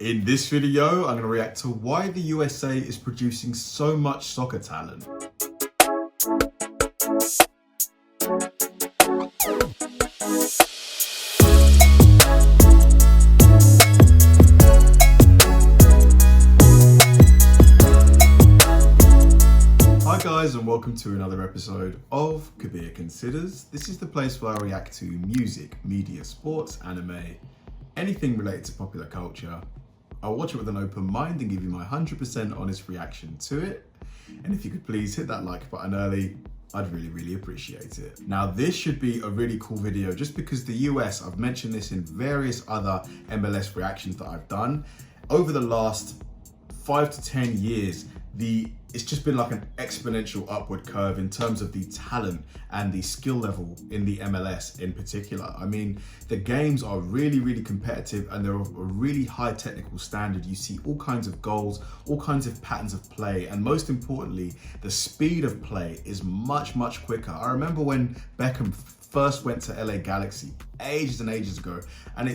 In this video, I'm going to react to why the USA is producing so much soccer talent. Hi guys, and welcome to another episode of Kabir Considers. This is the place where I react to music, media, sports, anime, anything related to popular culture. I'll watch it with an open mind and give you my 100% honest reaction to it. And if you could please hit that like button early, I'd really appreciate it. Now this should be a really cool video just because the US, I've mentioned this in various other MLS reactions that I've done, over the last 5 to 10 years, it's just been like an exponential upward curve in terms of the talent and the skill level in the MLS in particular. I mean, the games are really competitive and they're of a really high technical standard. You see all kinds of goals, all kinds of patterns of play, and most importantly, the speed of play is much quicker. I remember when Beckham first went to LA Galaxy ages and ages ago, and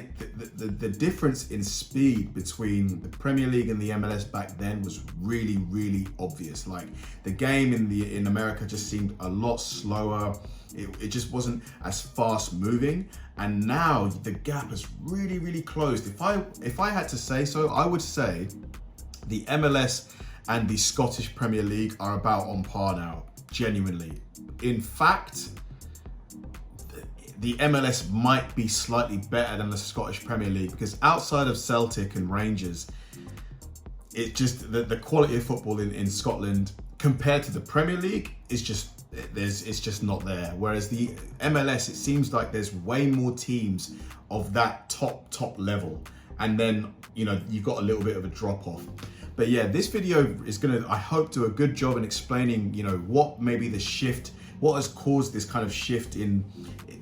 the difference in speed between the Premier League and the MLS back then was really obvious. Like the game in America just seemed a lot slower. It just wasn't as fast moving, and now the gap has really closed. If I had to say so, I would say the MLS and the Scottish Premier League are about on par now, genuinely. In fact, the MLS might be slightly better than the Scottish Premier League because outside of Celtic and Rangers, it just the quality of football in Scotland compared to the Premier League is just it's just not there. Whereas the MLS, it seems like there's way more teams of that top level, and then you've got a little bit of a drop off. But yeah, this video is gonna, I hope, do a good job in explaining what maybe the shift, what has caused this kind of shift in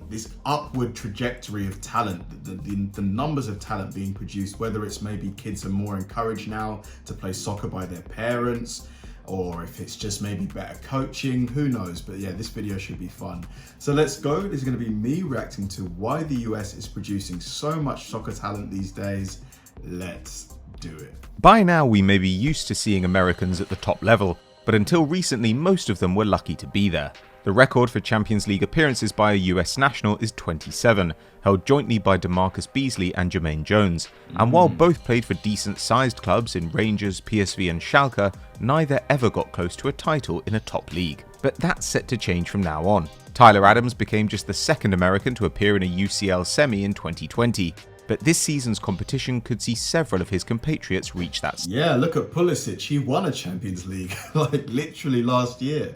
this upward trajectory of talent, the numbers of talent being produced, whether it's maybe kids are more encouraged now to play soccer by their parents, or if it's just maybe better coaching, who knows. But yeah, this video should be fun. So let's go. This is going to be me reacting to why the US is producing so much soccer talent these days. Let's do it. By now we may be used to seeing Americans at the top level, but until recently most of them were lucky to be there. The record for Champions League appearances by a US national is 27, held jointly by DeMarcus Beasley and Jermaine Jones, and while both played for decent-sized clubs in Rangers, PSV and Schalke, neither ever got close to a title in a top league. But that's set to change from now on. Tyler Adams became just the second American to appear in a UCL semi in 2020, but this season's competition could see several of his compatriots reach that. Yeah, look at Pulisic, he won a Champions League like literally last year.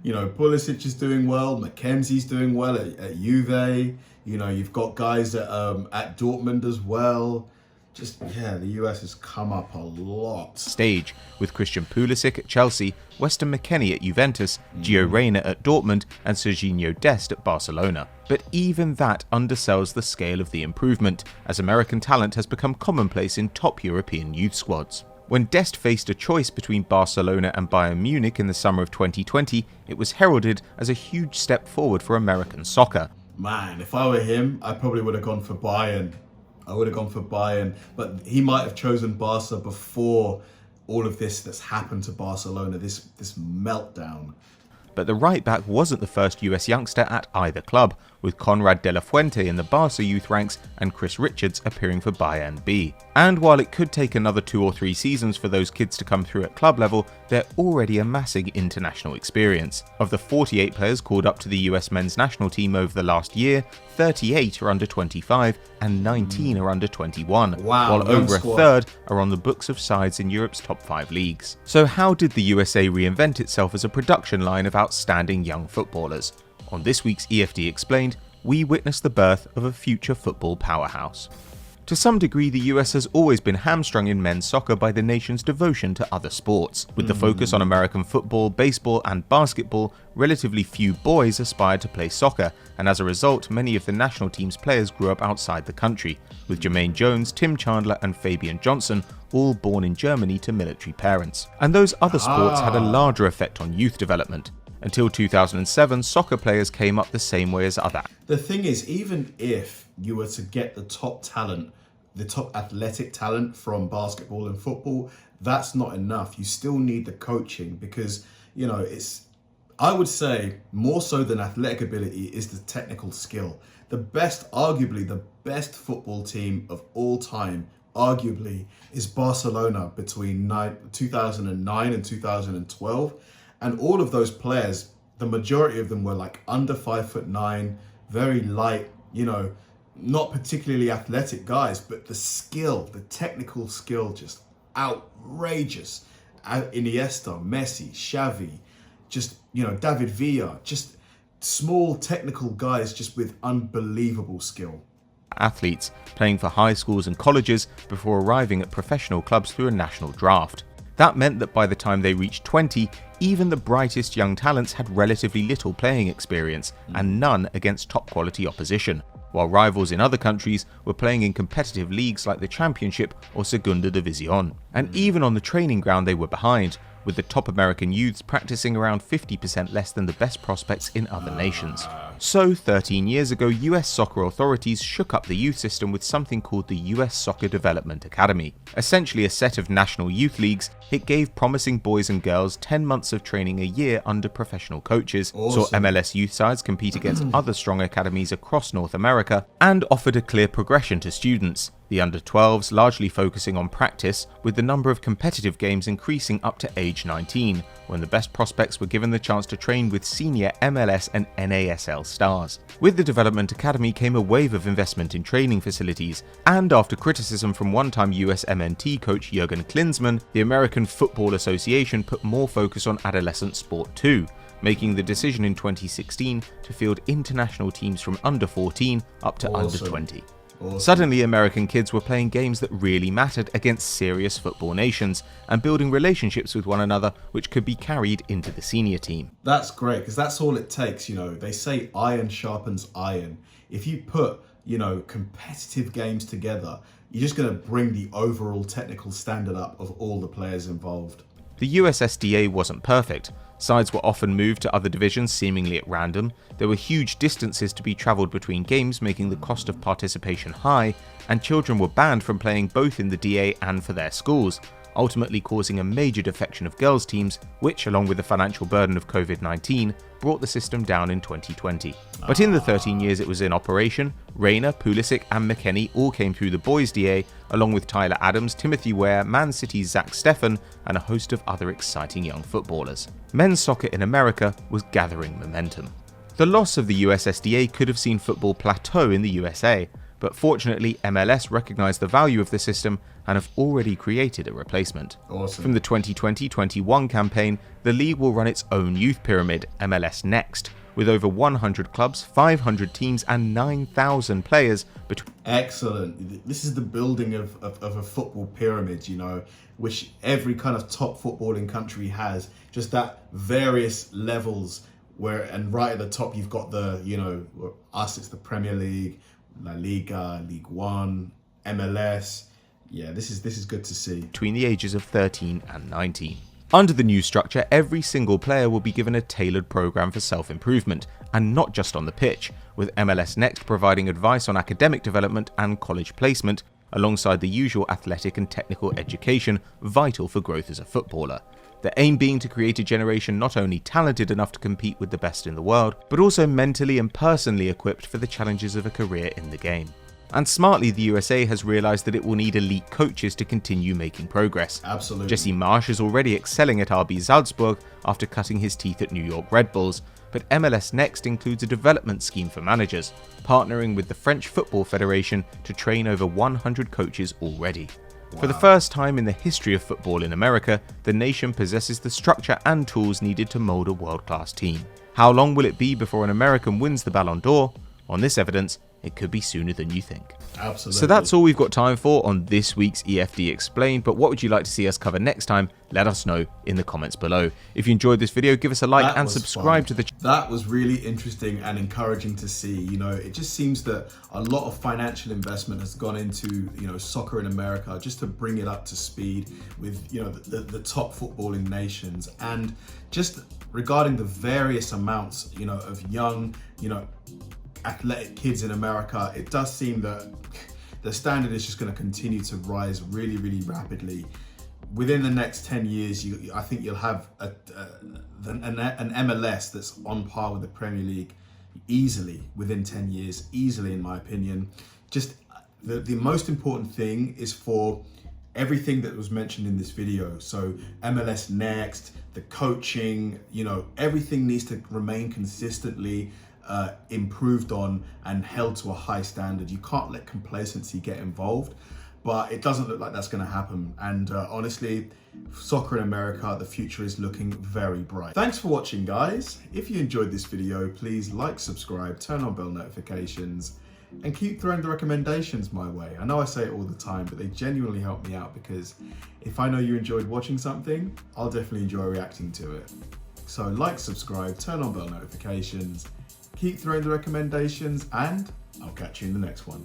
Pulisic is doing well, Mackenzie's doing well at Juve, you've got guys at Dortmund as well. Yeah, the US has come up a lot. Stage, with Christian Pulisic at Chelsea, Weston McKennie at Juventus, Gio Reyna at Dortmund and Serginho Dest at Barcelona. But even that undersells the scale of the improvement, as American talent has become commonplace in top European youth squads. When Dest faced a choice between Barcelona and Bayern Munich in the summer of 2020, it was heralded as a huge step forward for American soccer. Man, if I were him, I probably would have gone for Bayern. But he might have chosen Barca before all of this that's happened to Barcelona, this meltdown. But the right-back wasn't the first US youngster at either club, with Conrad De La Fuente in the Barca youth ranks and Chris Richards appearing for Bayern B. And while it could take another 2 or 3 seasons for those kids to come through at club level, they're already amassing international experience. Of the 48 players called up to the US men's national team over the last year, 38 are under 25 and 19 are under 21, wow, while over a third are on the books of sides in Europe's top 5 leagues. So how did the USA reinvent itself as a production line of outstanding young footballers? On this week's EFD Explained, we witness the birth of a future football powerhouse. To some degree, the US has always been hamstrung in men's soccer by the nation's devotion to other sports. With the focus on American football, baseball and basketball, relatively few boys aspired to play soccer, and as a result, many of the national team's players grew up outside the country, with Jermaine Jones, Tim Chandler and Fabian Johnson all born in Germany to military parents. And those other sports had a larger effect on youth development. Until 2007, soccer players came up the same way as other. The thing is, even if you were to get the top talent the top athletic talent from basketball and football, that's not enough. You still need the coaching because, I would say more so than athletic ability is the technical skill. Arguably the best football team of all time, arguably, is Barcelona between 2009 and 2012. And all of those players, the majority of them were like under 5'9", very light, not particularly athletic guys, but the technical skill, just outrageous. Iniesta, Messi, Xavi, just, David Villa, just small technical guys just with unbelievable skill. Athletes playing for high schools and colleges before arriving at professional clubs through a national draft. That meant that by the time they reached 20, even the brightest young talents had relatively little playing experience and none against top quality opposition, while rivals in other countries were playing in competitive leagues like the Championship or Segunda División. And even on the training ground they were behind, with the top American youths practicing around 50% less than the best prospects in other nations. So 13 years ago, US soccer authorities shook up the youth system with something called the US Soccer Development Academy. Essentially a set of national youth leagues, it gave promising boys and girls 10 months of training a year under professional coaches, saw MLS youth sides compete against other strong academies across North America, and offered a clear progression to students. The under-12s largely focusing on practice, with the number of competitive games increasing up to age 19, when the best prospects were given the chance to train with senior MLS and NASL stars. With the Development Academy came a wave of investment in training facilities, and after criticism from one-time US MNT coach Jurgen Klinsmann, the American Football Association put more focus on adolescent sport too, making the decision in 2016 to field international teams from under 14 up to under 20. Suddenly, American kids were playing games that really mattered against serious football nations and building relationships with one another which could be carried into the senior team. That's great, because that's all it takes. They say iron sharpens iron. If you put, competitive games together, you're just going to bring the overall technical standard up of all the players involved. The USSDA wasn't perfect. Sides were often moved to other divisions seemingly at random, there were huge distances to be travelled between games, making the cost of participation high, and children were banned from playing both in the DA and for their schools, ultimately causing a major defection of girls' teams, which, along with the financial burden of COVID-19, brought the system down in 2020. But in the 13 years it was in operation, Rayner, Pulisic and McKennie all came through the boys' DA, along with Tyler Adams, Timothy Ware, Man City's Zach Steffen, and a host of other exciting young footballers. Men's soccer in America was gathering momentum. The loss of the USSDA could have seen football plateau in the USA, but fortunately MLS recognised the value of the system and have already created a replacement. Awesome. From the 2020-21 campaign, the league will run its own youth pyramid, MLS Next, with over 100 clubs, 500 teams and 9,000 players between. Excellent. This is the building of a football pyramid, which every kind of top footballing country has, just that various levels and right at the top you've got us, it's the Premier League, La Liga, League One, MLS. Yeah, this is good to see. Between the ages of 13 and 19. Under the new structure, every single player will be given a tailored program for self-improvement, and not just on the pitch, with MLS Next providing advice on academic development and college placement, alongside the usual athletic and technical education vital for growth as a footballer. The aim being to create a generation not only talented enough to compete with the best in the world, but also mentally and personally equipped for the challenges of a career in the game. And smartly, the USA has realised that it will need elite coaches to continue making progress. Absolutely. Jesse Marsch is already excelling at RB Salzburg after cutting his teeth at New York Red Bulls, but MLS Next includes a development scheme for managers, partnering with the French Football Federation to train over 100 coaches already. Wow. For the first time in the history of football in America, the nation possesses the structure and tools needed to mould a world-class team. How long will it be before an American wins the Ballon d'Or? On this evidence, it could be sooner than you think. Absolutely. So that's all we've got time for on this week's EFD Explained, but what would you like to see us cover next time? Let us know in the comments below. If you enjoyed this video, give us a like and subscribe to the channel. That was really interesting and encouraging to see. It just seems that a lot of financial investment has gone into, soccer in America just to bring it up to speed with, the top footballing nations. And just regarding the various amounts, of young, athletic kids in America, it does seem that the standard is just going to continue to rise really, really rapidly. Within the next 10 years, I think you'll have an MLS that's on par with the Premier League easily within 10 years, easily in my opinion. Just the most important thing is for everything that was mentioned in this video. So MLS Next, the coaching, everything needs to remain consistently improved on and held to a high standard. You can't let complacency get involved, but it doesn't look like that's going to happen. And honestly, soccer in America, the future is looking very bright. Thanks for watching, guys. If you enjoyed this video, please like, subscribe, turn on bell notifications, and keep throwing the recommendations my way. I know I say it all the time, but they genuinely help me out, because if I know you enjoyed watching something, I'll definitely enjoy reacting to it. So like, subscribe, turn on bell notifications, keep throwing the recommendations, and I'll catch you in the next one.